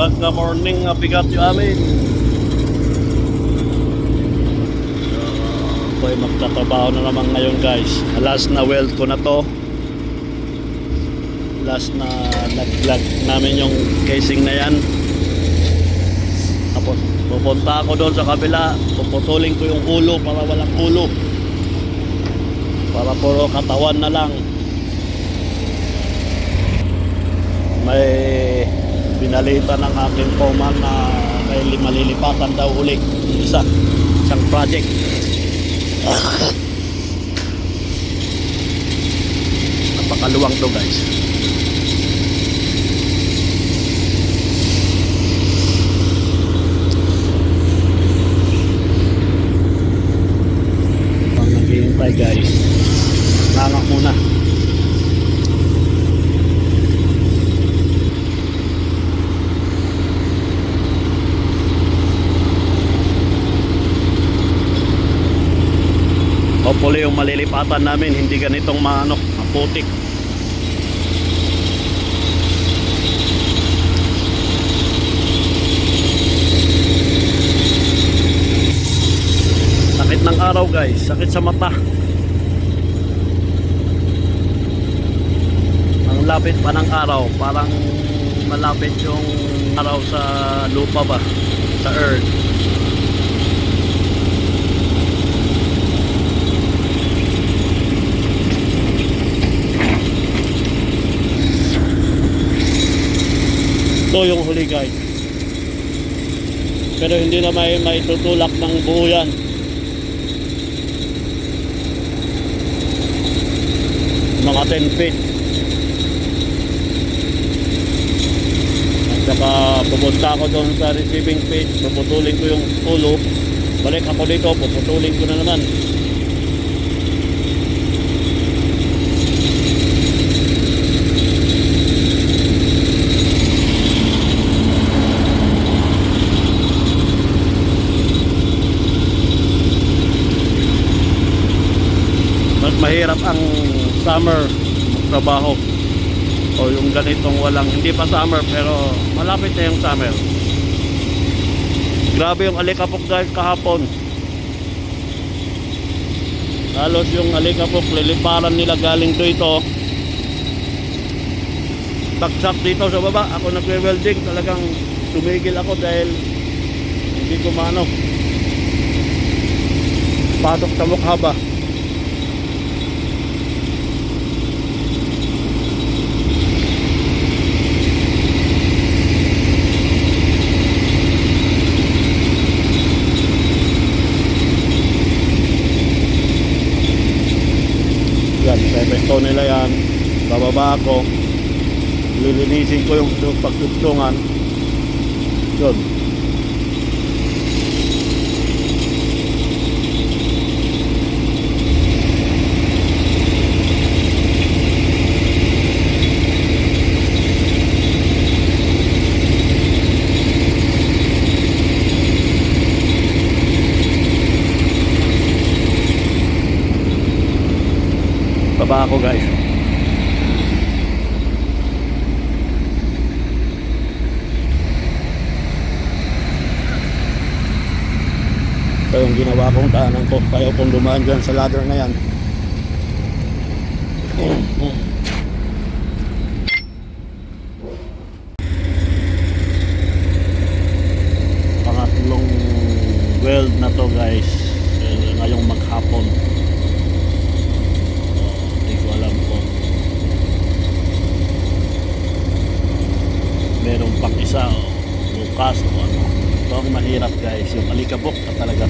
Magna morning bigat yung amin. Ako'y magtatrabaho na naman ngayon guys. Last na weld ko na to. Last na nag-vlog namin yung casing na yan. Tapos pupunta ako doon sa kabila. Puputulin ko yung ulo para walang ulo. Para puro katawan na lang. May binalita ng aking foreman na may malilipatan daw uli isang project. Napakaluwang to guys. Pang naghihintay guys, nangak muna. Hopefully yung malilipatan namin hindi ganitong maputik. Sakit ng araw guys, sakit sa mata. Ang lapit pa ng araw, parang malapit yung araw sa lupa ba, sa earth. Ito yung huli guys, pero hindi na may tutulak ng buo yan. Mga 10 feet. At saka pupunta ako doon sa receiving page, puputulin ko yung ulo, balik ako dito, puputulin ko na naman. Mahirap ang summer trabaho o yung ganitong walang, hindi pa summer pero malapit na yung summer. Grabe yung alikabok guys kahapon. Halos yung alikabok liliparan nila galing dito, bagsak dito sa baba. Ako nagwe-welding, talagang tumigil ako dahil hindi ko patok sa mukha ba. Pepekto nila yan, bababa ako, lilinisin ko yung pagtugtungan yun. Baba ako guys. Ito yung ginawa kong daanan ko. Kaya kung dumaan dyan sa ladder na yan. Pangatlong weld na to guys. Ngayong maghapon. Merong pang isa o bukas o ano. Ito ang mahirap guys, yung alikabok na talaga.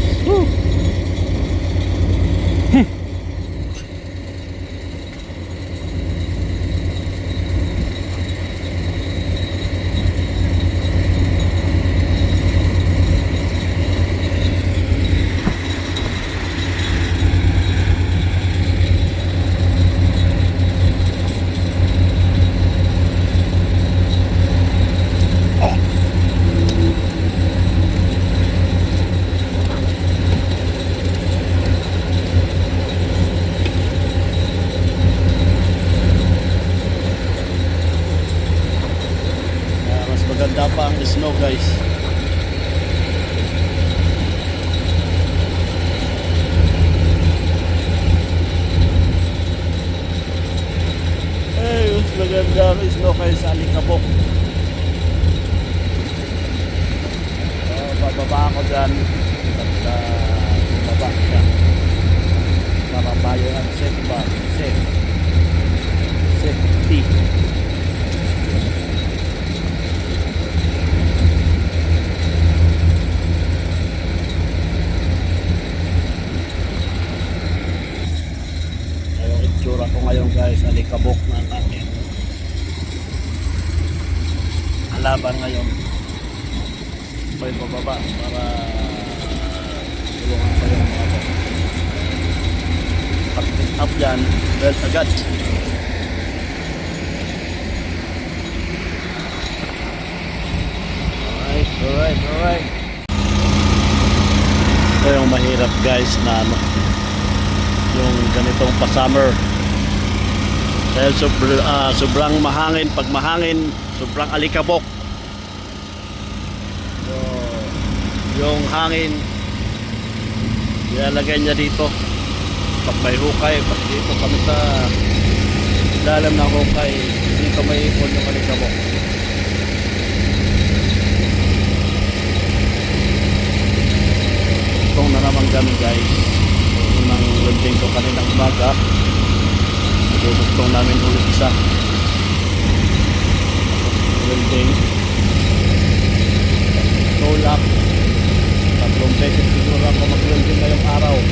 snow guys. Ay, mas maganda ang snow kayo sa Alikabok. Bababa ako dyan at baba siya para tayo ang safety. Ayong itsura ko ngayon guys, Alikabok na natin halaban ngayon. May bababa para tulungan ko yung mga to. Pag-pick up yan, belt agad. Alright. Ito yung mahirap guys na ano, yung ganitong pa-summer. Dahil sobrang mahangin. Pag mahangin, sobrang alikabok. Yung hangin ilalagay niya dito pag may hukay. Pag dito kami sa dalam ng hukay, dito may ipon yung alikabok. Itong na naman kami guys, unang lunting ko kaninang umaga, tutugtong namin ulit isa lunting tulak. 3 beses siguro ako mag-lunting ngayong araw. 3,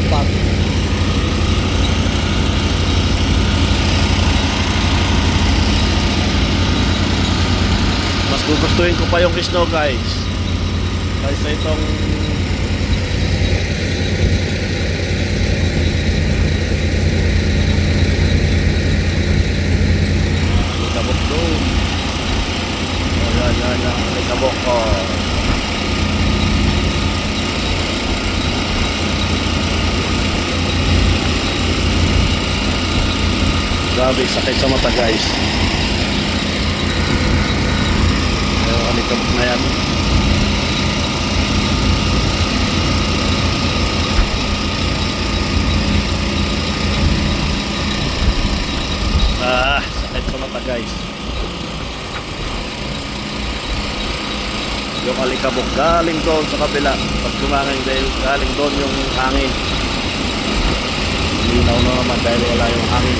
4. Mas gugustuhin ko pa yung snow guys kaysa itong alikabok doon. Yan, alikabok ko. Grabe, sakit sa mata guys. Ayun, alikabok na yan. Sakit sa mata guys. Yung alikabok galing doon sa kabila. Pag kumangin dahil galing doon yung hangin. Linaw na naman dahil wala yung hangin.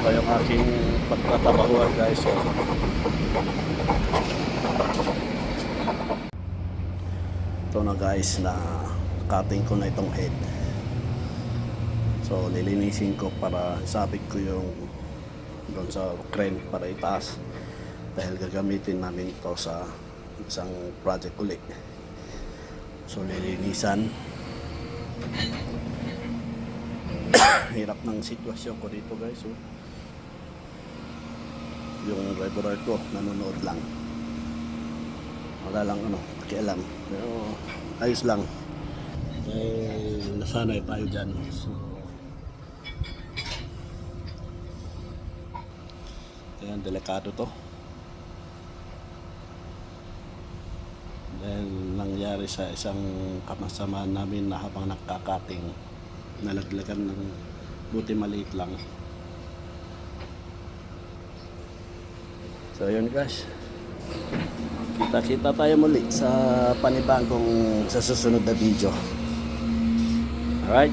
Ito yung aking pagtatabahuan guys. Ito na guys, na cutting ko na itong head. So nilinisin ko para sabit ko yung doon sa crane para itaas, dahil gagamitin namin ito sa isang project ulit. So nilinisan. Hirap ng sitwasyon ko dito guys. Yung driver ko nanonood lang, wala lang pakialam, pero ayos lang. Nasanay tayo dyan. So, kaya delikado to dahil nangyari sa isang kamasamahan namin na habang nagkakating nalaglagan ng buti maliit lang. So yun guys, kita tayo muli sa panibagong sa susunod na video. Alright.